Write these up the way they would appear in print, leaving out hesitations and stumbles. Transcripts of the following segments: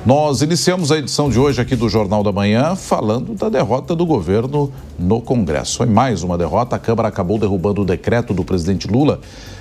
Nós iniciamos a edição de hoje aqui do Jornal da Manhã falando da derrota do governo no Congresso. Foi mais uma derrota. A Câmara acabou derrubando o decreto do presidente Lula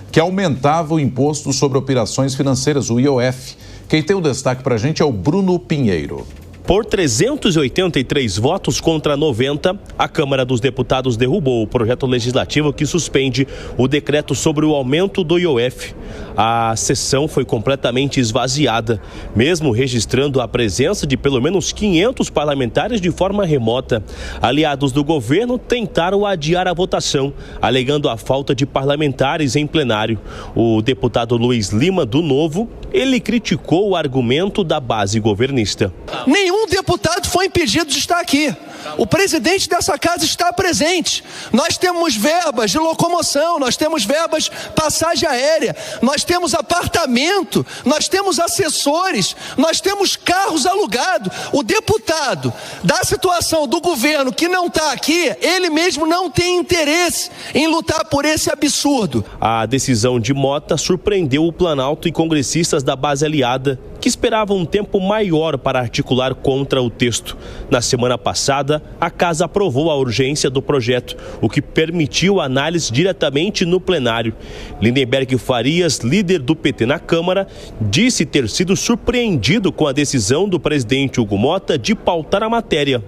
que aumentava o imposto sobre operações financeiras, o IOF. Quem tem o destaque para a gente é o Bruno Pinheiro. Por 383 votos contra 90, a Câmara dos Deputados derrubou o projeto legislativo que suspende o decreto sobre o aumento do IOF. A sessão foi completamente esvaziada, mesmo registrando a presença de pelo menos 500 parlamentares de forma remota. Aliados do governo tentaram adiar a votação, alegando a falta de parlamentares em plenário. O deputado Luiz Lima, do Novo, ele criticou o argumento da base governista. Nenhum deputado foi impedido de estar aqui. O presidente dessa casa está presente. Nós temos verbas de locomoção, nós temos verbas passagem aérea, nós temos apartamento, nós temos assessores, nós temos carros alugados. O deputado da situação do governo que não está aqui, ele mesmo não tem interesse em lutar por esse absurdo. A decisão de Mota surpreendeu o Planalto e congressistas da base aliada, que esperavam um tempo maior para articular contra o texto. Na semana passada, a casa aprovou a urgência do projeto, o que permitiu análise diretamente no plenário. Lindenberg Farias, líder do PT na Câmara, disse ter sido surpreendido com a decisão do presidente Hugo Mota de pautar a matéria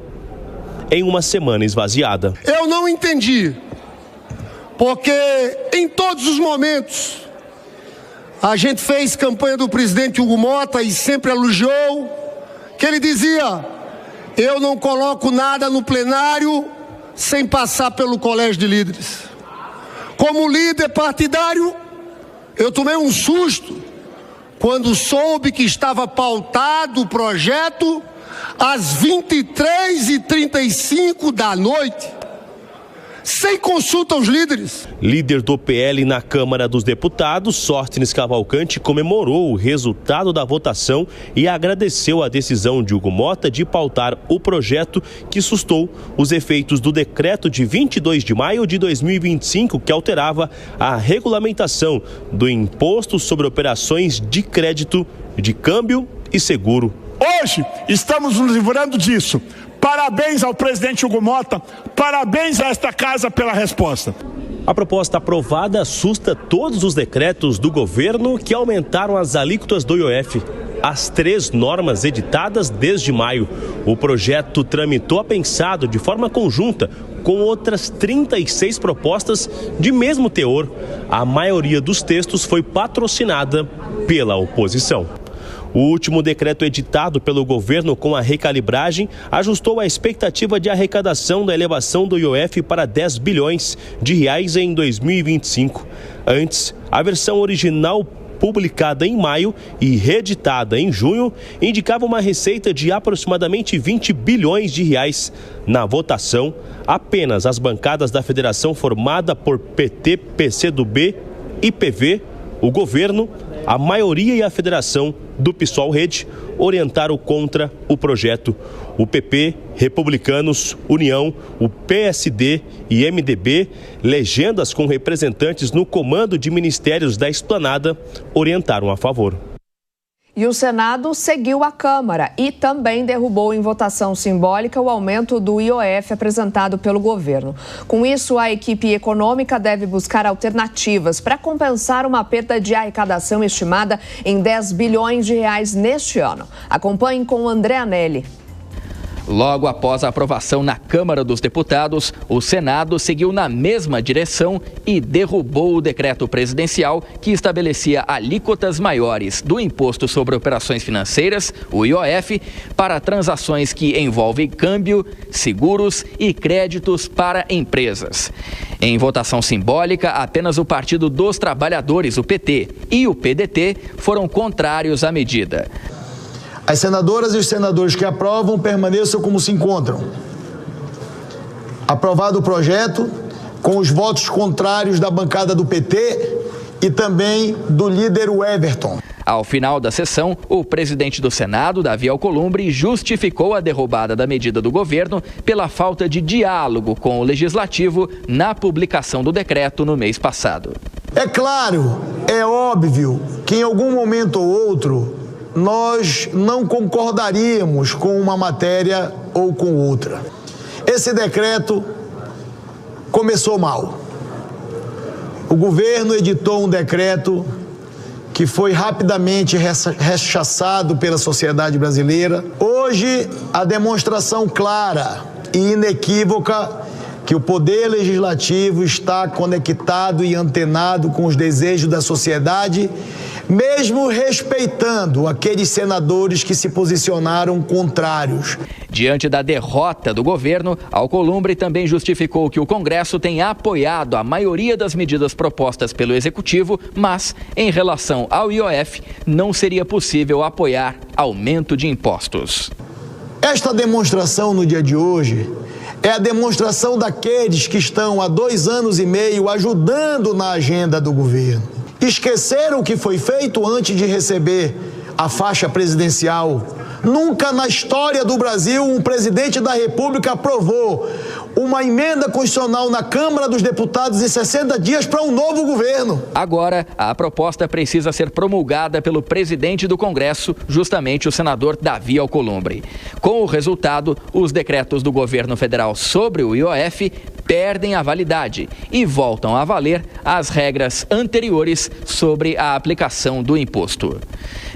em uma semana esvaziada. Eu não entendi, porque em todos os momentos a gente fez campanha do presidente Hugo Mota e sempre elogiou, que ele dizia: eu não coloco nada no plenário sem passar pelo colégio de líderes. Como líder partidário, eu tomei um susto quando soube que estava pautado o projeto às 23h35 da noite, sem consulta aos líderes. Líder do PL na Câmara dos Deputados, Sóstenes Cavalcante, comemorou o resultado da votação e agradeceu a decisão de Hugo Mota de pautar o projeto que sustou os efeitos do decreto de 22 de maio de 2025, que alterava a regulamentação do imposto sobre operações de crédito, de câmbio e seguro. Hoje estamos nos livrando disso. Parabéns ao presidente Hugo Mota, parabéns a esta casa pela resposta. A proposta aprovada assusta todos os decretos do governo que aumentaram as alíquotas do IOF. As 3 normas editadas desde maio. O projeto tramitou apensado de forma conjunta com outras 36 propostas de mesmo teor. A maioria dos textos foi patrocinada pela oposição. O último decreto editado pelo governo com a recalibragem ajustou a expectativa de arrecadação da elevação do IOF para 10 bilhões de reais em 2025. Antes, a versão original publicada em maio e reeditada em junho indicava uma receita de aproximadamente 20 bilhões de reais. Na votação, apenas as bancadas da federação formada por PT, PCdoB e PV, o governo, a maioria e a federação do PSOL Rede orientaram contra o projeto. O PP, Republicanos, União, o PSD e MDB, legendas com representantes no comando de ministérios da esplanada, orientaram a favor. E o Senado seguiu a Câmara e também derrubou em votação simbólica o aumento do IOF apresentado pelo governo. Com isso, a equipe econômica deve buscar alternativas para compensar uma perda de arrecadação estimada em 10 bilhões de reais neste ano. Acompanhe com o André Anelli. Logo após a aprovação na Câmara dos Deputados, o Senado seguiu na mesma direção e derrubou o decreto presidencial que estabelecia alíquotas maiores do Imposto sobre Operações Financeiras, o IOF, para transações que envolvem câmbio, seguros e créditos para empresas. Em votação simbólica, apenas o Partido dos Trabalhadores, o PT, e o PDT foram contrários à medida. As senadoras e os senadores que aprovam permaneçam como se encontram. Aprovado o projeto, com os votos contrários da bancada do PT e também do líder Everton. Ao final da sessão, o presidente do Senado, Davi Alcolumbre, justificou a derrubada da medida do governo pela falta de diálogo com o Legislativo na publicação do decreto no mês passado. É claro, é óbvio que em algum momento ou outro nós não concordaríamos com uma matéria ou com outra. Esse decreto começou mal. O governo editou um decreto que foi rapidamente rechaçado pela sociedade brasileira. Hoje, a demonstração clara e inequívoca que o Poder Legislativo está conectado e antenado com os desejos da sociedade, mesmo respeitando aqueles senadores que se posicionaram contrários. Diante da derrota do governo, Alcolumbre também justificou que o Congresso tem apoiado a maioria das medidas propostas pelo Executivo, mas, em relação ao IOF, não seria possível apoiar aumento de impostos. Esta demonstração no dia de hoje é a demonstração daqueles que estão há 2 anos e meio ajudando na agenda do governo. Esqueceram o que foi feito antes de receber a faixa presidencial. Nunca na história do Brasil um presidente da República aprovou uma emenda constitucional na Câmara dos Deputados em 60 dias para um novo governo. Agora, a proposta precisa ser promulgada pelo presidente do Congresso, justamente o senador Davi Alcolumbre. Com o resultado, os decretos do governo federal sobre o IOF perdem a validade e voltam a valer as regras anteriores sobre a aplicação do imposto.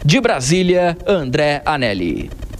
De Brasília, André Anelli.